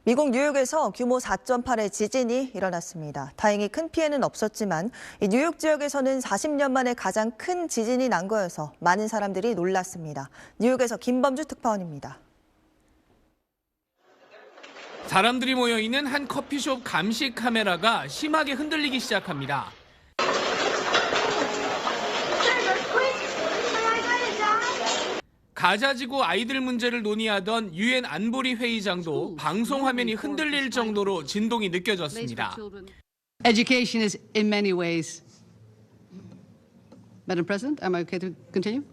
미국 뉴욕에서 규모 4.8의 지진이 일어났습니다. 다행히 큰 피해는 없었지만 이 뉴욕 지역에서는 40년 만에 가장 큰 지진이 난 거여서 많은 사람들이 놀랐습니다. 뉴욕에서 김범주 특파원입니다. 사람들이 모여있는 한 커피숍 감시 카메라가 심하게 흔들리기 시작합니다. 가자지구 아이들 문제를 논의하던 유엔 안보리 회의장도 방송 화면이 흔들릴 정도로 진동이 느껴졌습니다. Education is in many ways. Madam President, am I okay to continue?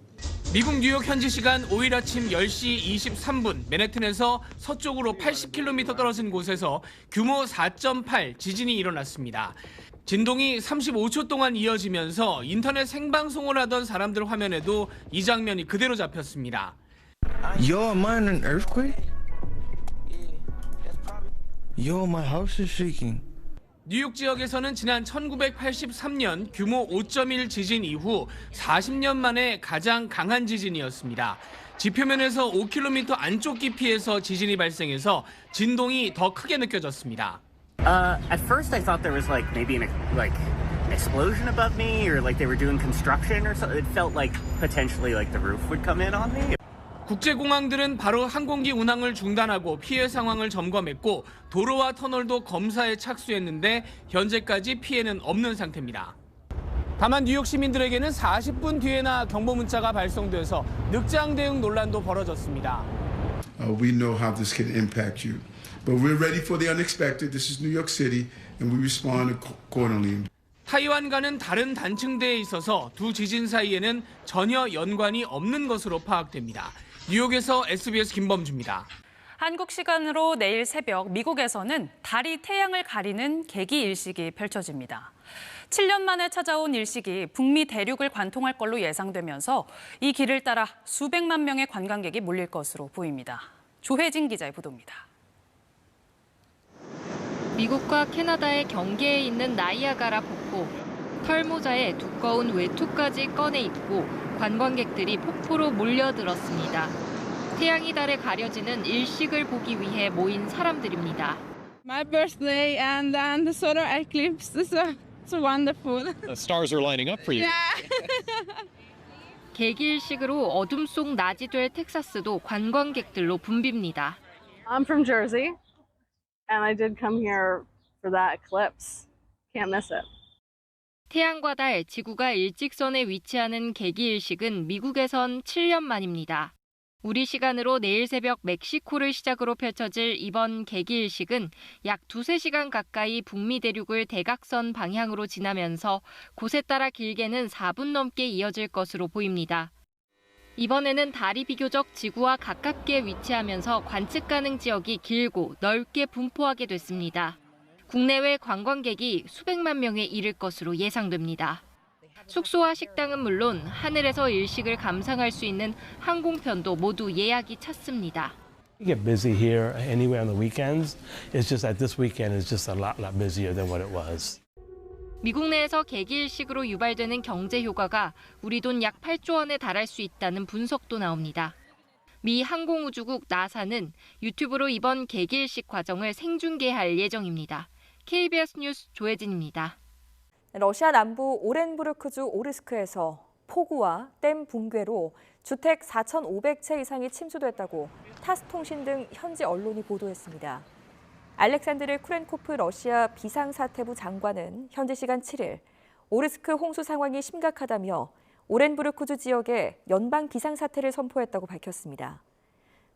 미국 뉴욕 현지 시간 5일 아침 10시 23분 맨해튼에서 서쪽으로 80km 떨어진 곳에서 규모 4.8 지진이 일어났습니다. 진동이 35초 동안 이어지면서 인터넷 생방송을 하던 사람들 화면에도 이 장면이 그대로 잡혔습니다. Yo, am I in an earthquake? Yo, my house is shaking. 뉴욕 지역에서는 지난 1983년 규모 5.1 지진 이후 40년 만에 가장 강한 지진이었습니다. 지표면에서 5km 안쪽 깊이에서 지진이 발생해서 진동이 더 크게 느껴졌습니다. At first I thought there was maybe an explosion above me or they were doing construction or something. It felt like potentially the roof would come in on me. 국제공항들은 바로 항공기 운항을 중단하고 피해 상황을 점검했고 도로와 터널도 검사에 착수했는데 현재까지 피해는 없는 상태입니다. 다만 뉴욕 시민들에게는 40분 뒤에나 경보 문자가 발송돼서 늑장 대응 논란도 벌어졌습니다. We know how this can impact you. But we're ready for the unexpected. This is New York City, and we respond accordingly. 타이완과는 다른 단층대에 있어서 두 지진 사이에는 전혀 연관이 없는 것으로 파악됩니다. 뉴욕에서 SBS 김범주입니다. 한국 시간으로 내일 새벽 미국에서는 달이 태양을 가리는 개기 일식이 펼쳐집니다. 7년 만에 찾아온 일식이 북미 대륙을 관통할 걸로 예상되면서 이 길을 따라 수백만 명의 관광객이 몰릴 것으로 보입니다. 조혜진 기자의 보도입니다. 미국과 캐나다의 경계에 있는 나이아가라 폭포. 털모자에 두꺼운 외투까지 꺼내 입고 관광객들이 폭포로 몰려들었습니다. 태양이 달에 가려지는 일식을 보기 위해 모인 사람들입니다. My birthday and then the solar eclipse is so wonderful. The stars are lining up for you. Yeah. 개기일식으로 어둠 속 낮이 될 텍사스도 관광객들로 붐빕니다. I'm from Jersey and I did come here for that eclipse. Can't miss it. 태양과 달, 지구가 일직선에 위치하는 개기일식은 미국에선 7년 만입니다. 우리 시간으로 내일 새벽 멕시코를 시작으로 펼쳐질 이번 개기일식은 약 2-3시간 가까이 북미 대륙을 대각선 방향으로 지나면서 곳에 따라 길게는 4분 넘게 이어질 것으로 보입니다. 이번에는 달이 비교적 지구와 가깝게 위치하면서 관측 가능 지역이 길고 넓게 분포하게 됐습니다. 국내외 관광객이 수백만 명에 이를 것으로 예상됩니다. 숙소와 식당은 물론 하늘에서 일식을 감상할 수 있는 항공편도 모두 예약이 찼습니다. We get busy here anyway on the weekends. It's just that this weekend is just a lot busier than what it was. 미국 내에서 개기일식으로 유발되는 경제 효과가 우리 돈 약 8조 원에 달할 수 있다는 분석도 나옵니다. 미 항공우주국 나사는 유튜브로 이번 개기일식 과정을 생중계할 예정입니다. KBS 뉴스 조혜진입니다. 러시아 남부 오렌부르크주 오르스크에서 폭우와 댐 붕괴로 주택 4,500채 이상이 침수됐다고 타스 통신 등 현지 언론이 보도했습니다. 알렉산드르 쿠렌코프 러시아 비상사태부 장관은 현지 시간 7일 오르스크 홍수 상황이 심각하다며 오렌부르크주 지역에 연방 비상사태를 선포했다고 밝혔습니다.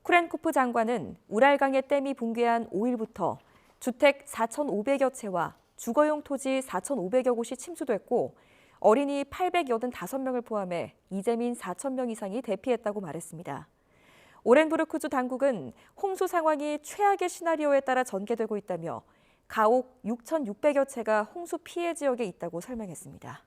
쿠렌코프 장관은 우랄강의 댐이 붕괴한 5일부터 주택 4,500여 채와 주거용 토지 4,500여 곳이 침수됐고 어린이 885명을 포함해 이재민 4,000명 이상이 대피했다고 말했습니다. 오렌부르크주 당국은 홍수 상황이 최악의 시나리오에 따라 전개되고 있다며 가옥 6,600여 채가 홍수 피해 지역에 있다고 설명했습니다.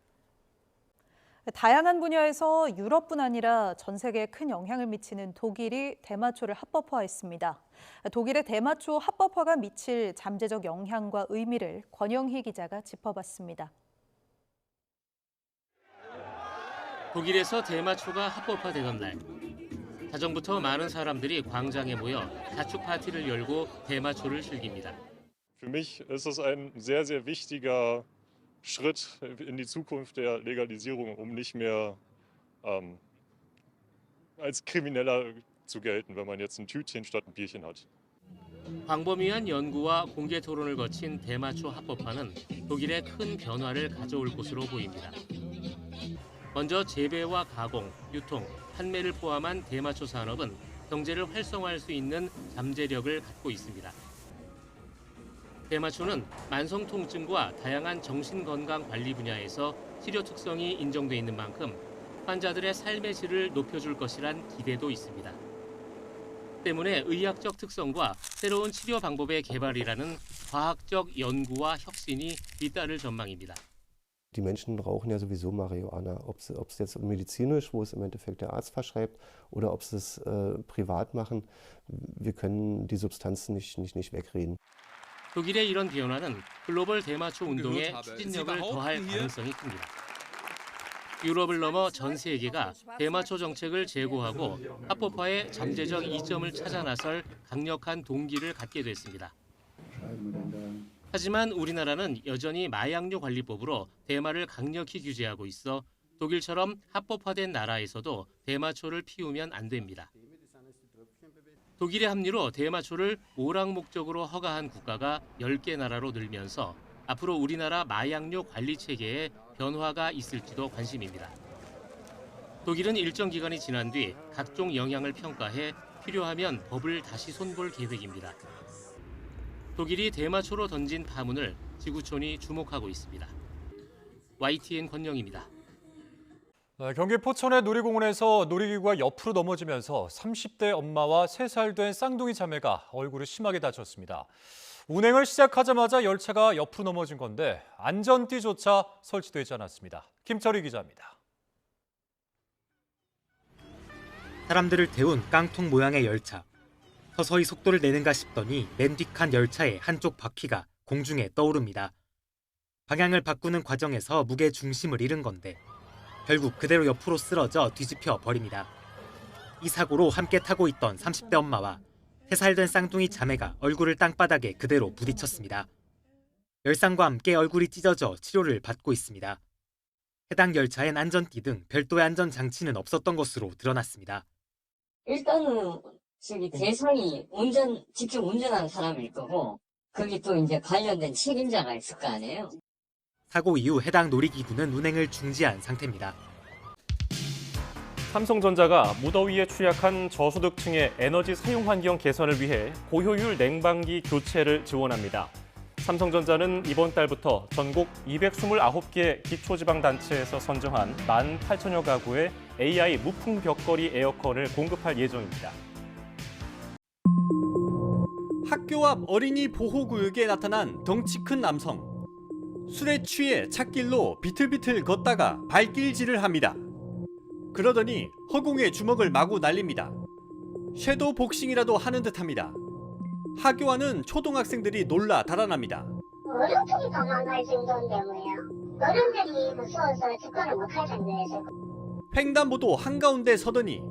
다양한 분야에서 유럽뿐 아니라 전 세계에 큰 영향을 미치는 독일이 대마초를 합법화했습니다. 독일의 대마초 합법화가 미칠 잠재적 영향과 의미를 권영희 기자가 짚어봤습니다. 독일에서 대마초가 합법화되던 날 자정부터 많은 사람들이 광장에 모여 자축 파티를 열고 대마초를 즐깁니다. Für mich ist es ein sehr, sehr wichtiger Schritt in die Zukunft der Legalisierung, um nicht mehr als Krimineller zu gelten, wenn man jetzt ein Tütchen statt ein Bierchen hat. 광범위한 연구와 공개 토론을 거친 대마초 합법화는 독일에 큰 변화를 가져올 것으로 보입니다. 먼저 재배와 가공, 유통, 판매를 포함한 대마초 산업은 경제를 활성화할 수 있는 잠재력을 갖고 있습니다. 대마초는 만성 통증과 다양한 정신건강 관리 분야에서 치료 특성이 인정돼 있는 만큼 환자들의 삶의 질을 높여줄 것이란 기대도 있습니다. 때문에 의학적 특성과 새로운 치료 방법의 개발이라는 과학적 연구와 혁신이 뒤따를 전망입니다. Die Menschen rauchen ja sowieso Marihuana, ob sie es jetzt medizinisch, wo es im Endeffekt der Arzt verschreibt, oder ob sie es privat machen. Wir können die Substanzen nicht wegreden. 독일의 이런 변화는 글로벌 대마초 운동에 추진력을 더할 가능성이 큽니다. 유럽을 넘어 전 세계가 대마초 정책을 재고하고 합법화의 잠재적 이점을 찾아 나설 강력한 동기를 갖게 됐습니다. 하지만 우리나라는 여전히 마약류 관리법으로 대마를 강력히 규제하고 있어 독일처럼 합법화된 나라에서도 대마초를 피우면 안 됩니다. 독일의 합리로 대마초를 오락 목적으로 허가한 국가가 10개 나라로 늘면서 앞으로 우리나라 마약류 관리 체계에 변화가 있을지도 관심입니다. 독일은 일정 기간이 지난 뒤 각종 영향을 평가해 필요하면 법을 다시 손볼 계획입니다. 독일이 대마초로 던진 파문을 지구촌이 주목하고 있습니다. YTN 권영입니다. 경기 포천의 놀이공원에서 놀이기구가 옆으로 넘어지면서 30대 엄마와 3살 된 쌍둥이 자매가 얼굴을 심하게 다쳤습니다. 운행을 시작하자마자 열차가 옆으로 넘어진 건데 안전띠조차 설치되지 않았습니다. 김철희 기자입니다. 사람들을 태운 깡통 모양의 열차. 서서히 속도를 내는가 싶더니 맨 뒷칸 열차의 한쪽 바퀴가 공중에 떠오릅니다. 방향을 바꾸는 과정에서 무게 중심을 잃은 건데 결국 그대로 옆으로 쓰러져 뒤집혀 버립니다. 이 사고로 함께 타고 있던 30대 엄마와 3살 된 쌍둥이 자매가 얼굴을 땅바닥에 그대로 부딪혔습니다. 열상과 함께 얼굴이 찢어져 치료를 받고 있습니다. 해당 열차엔 안전띠 등 별도의 안전장치는 없었던 것으로 드러났습니다. 일단은 저기 대상이 직접 운전하는 사람일 거고 거기 또 이제 관련된 책임자가 있을 거 아니에요. 사고 이후 해당 놀이기구는 운행을 중지한 상태입니다. 삼성전자가 무더위에 취약한 저소득층의 에너지 사용 환경 개선을 위해 고효율 냉방기 교체를 지원합니다. 삼성전자는 이번 달부터 전국 229개 기초지방단체에서 선정한 18,000여 가구의 AI 무풍 벽걸이 에어컨을 공급할 예정입니다. 학교 앞 어린이 보호구역에 나타난 덩치 큰 남성. 술에 취해 찻길로 비틀비틀 걷다가 발길질을 합니다. 그러더니 허공에 주먹을 마구 날립니다. 섀도우 복싱이라도 하는 듯합니다. 학교 안은 초등학생들이 놀라 달아납니다. 어른들이 도망갈 정도인데 뭐예요. 어른들이 무서워서 접근을 못할 정도에서. 횡단보도 한가운데 서더니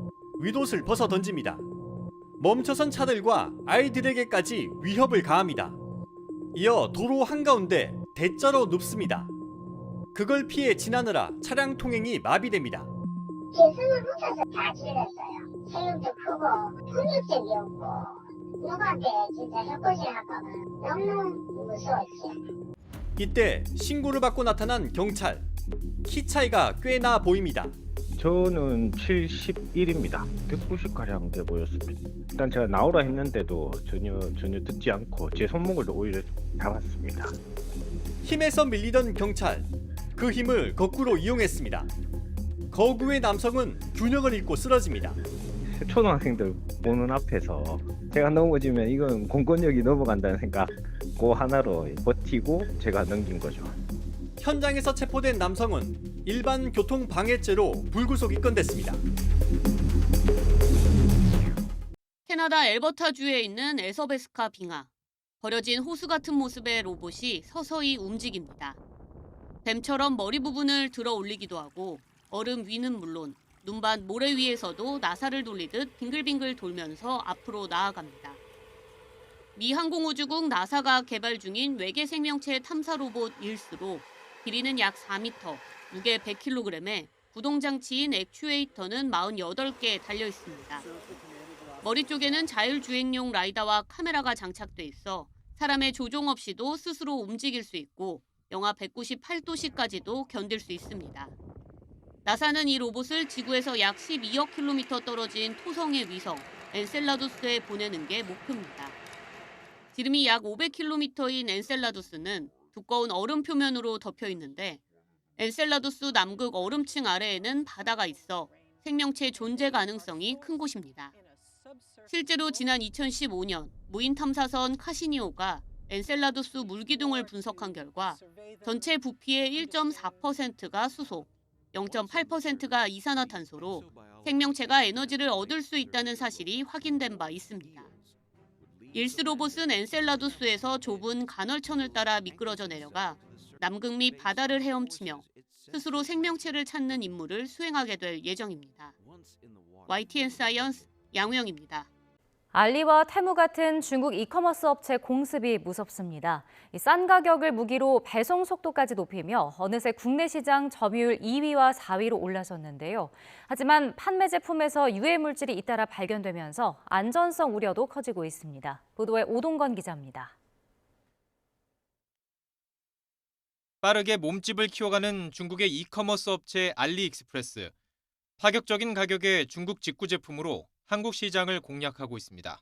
윗옷을 벗어 던집니다. 멈춰선 차들과 아이들에게까지 위협을 가합니다. 이어 도로 한가운데 대자로 눕습니다. 그걸 피해 지나느라 차량 통행이 마비됩니다. 개성을 묻혀서 다 질렀어요. 체육도 크고 훈육적이었고 누구한테 진짜 해코지 할까봐 너무 무서웠어요. 이때 신고를 받고 나타난 경찰. 키 차이가 꽤나 보입니다. 저는 71입니다. 190가량 돼 보였습니다. 일단 제가 나오라 했는데도 전혀 듣지 않고 제 손목을 오히려 잡았습니다. 힘에서 밀리던 경찰. 그 힘을 거꾸로 이용했습니다. 거구의 남성은 균형을 잃고 쓰러집니다. 초등학생들 보는 앞에서 제가 넘어지면 이건 공권력이 넘어간다는 생각 그 하나로 버티고 제가 넘긴 거죠. 현장에서 체포된 남성은 일반 교통방해죄로 불구속 입건됐습니다. 캐나다 엘버타주에 있는 에서베스카 빙하. 버려진 호수 같은 모습의 로봇이 서서히 움직입니다. 뱀처럼 머리 부분을 들어 올리기도 하고 얼음 위는 물론 눈밭 모래 위에서도 나사를 돌리듯 빙글빙글 돌면서 앞으로 나아갑니다. 미 항공우주국 나사가 개발 중인 외계 생명체 탐사 로봇 일스로 길이는 약 4m, 무게 100kg에 구동장치인 액추에이터는 48개 달려 있습니다. 머리 쪽에는 자율주행용 라이다와 카메라가 장착돼 있어 사람의 조종 없이도 스스로 움직일 수 있고 영하 198도씨까지도 견딜 수 있습니다. 나사는 이 로봇을 지구에서 약 12억 킬로미터 떨어진 토성의 위성 엔셀라두스에 보내는 게 목표입니다. 지름이 약 500km인 엔셀라두스는 두꺼운 얼음 표면으로 덮여 있는데 엔셀라두스 남극 얼음층 아래에는 바다가 있어 생명체 존재 가능성이 큰 곳입니다. 실제로 지난 2015년 무인 탐사선 카시니오가 엔셀라두스 물기둥을 분석한 결과 전체 부피의 1.4%가 수소, 0.8%가 이산화탄소로 생명체가 에너지를 얻을 수 있다는 사실이 확인된 바 있습니다. 일스 로봇은 엔셀라두스에서 좁은 간헐천을 따라 미끄러져 내려가 남극 및 바다를 헤엄치며 스스로 생명체를 찾는 임무를 수행하게 될 예정입니다. YTN 사이언스 양우영입니다. 알리와 테무 같은 중국 이커머스 업체 공습이 무섭습니다. 싼 가격을 무기로 배송 속도까지 높이며 어느새 국내 시장 점유율 2위와 4위로 올라섰는데요. 하지만 판매 제품에서 유해 물질이 잇따라 발견되면서 안전성 우려도 커지고 있습니다. 보도에 오동건 기자입니다. 빠르게 몸집을 키워가는 중국의 이커머스 업체 알리익스프레스. 파격적인 가격의 중국 직구 제품으로 한국 시장을 공략하고 있습니다.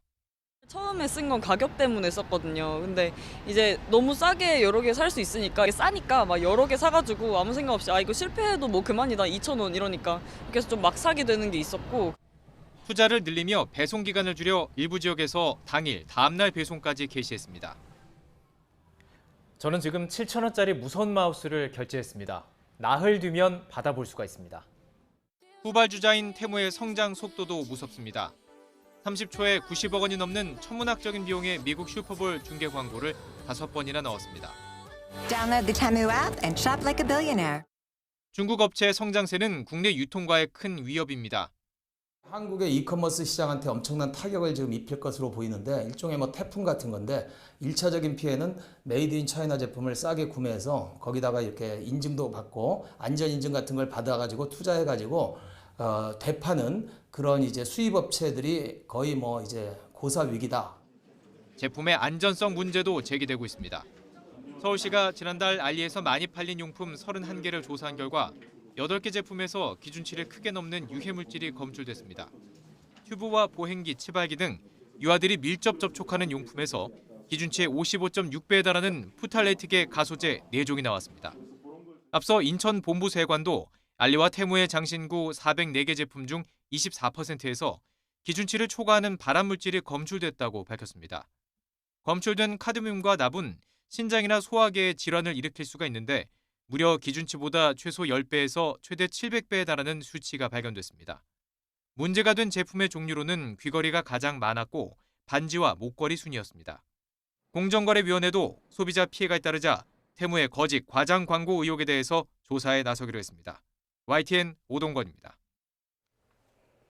처음에 쓴 건 가격 때문에 썼거든요. 근데 이제 너무 싸게 여러 개 살 수 있으니까 싸니까 막 여러 개 사가지고 아무 생각 없이 이거 실패해도 뭐 그만이다 2,000원 이러니까 그래서 좀 막 사게 되는 게 있었고. 투자를 늘리며 배송 기간을 줄여 일부 지역에서 당일, 다음날 배송까지 개시했습니다. 저는 지금 7,000원짜리 무선 마우스를 결제했습니다. 나흘 뒤면 받아볼 수가 있습니다. 후발주자인 테무의 성장 속도도 무섭습니다. 30초에 90억 원이 넘는 천문학적인 비용의 미국 슈퍼볼 중계 광고를 5번이나 넣었습니다. Download the Temu app and shop like a billionaire. 중국 업체의 성장세는 국내 유통과의 큰 위협입니다. 한국의 이커머스 시장한테 엄청난 타격을 지금 입힐 것으로 보이는데 일종의 태풍 같은 건데 1차적인 피해는 메이드 인 차이나 제품을 싸게 구매해서 거기다가 이렇게 인증도 받고 안전 인증 같은 걸 받아가지고 투자해가지고 되파는 그런 이제 수입 업체들이 거의 이제 고사 위기다. 제품의 안전성 문제도 제기되고 있습니다. 서울시가 지난달 알리에서 많이 팔린 용품 31개를 조사한 결과 8개 제품에서 기준치를 크게 넘는 유해물질이 검출됐습니다. 튜브와 보행기, 치발기 등 유아들이 밀접 접촉하는 용품에서 기준치의 55.6배에 달하는 푸탈레이트계 가소제 4종이 나왔습니다. 앞서 인천 본부세관도 알리와 테무의 장신구 404개 제품 중 24%에서 기준치를 초과하는 발암물질이 검출됐다고 밝혔습니다. 검출된 카드뮴과 납은 신장이나 소화계에 질환을 일으킬 수가 있는데 무려 기준치보다 최소 10배에서 최대 700배에 달하는 수치가 발견됐습니다. 문제가 된 제품의 종류로는 귀걸이가 가장 많았고 반지와 목걸이 순이었습니다. 공정거래위원회도 소비자 피해가 잇따르자 테무의 거짓 과장 광고 의혹에 대해서 조사에 나서기로 했습니다. YTN 오동건입니다.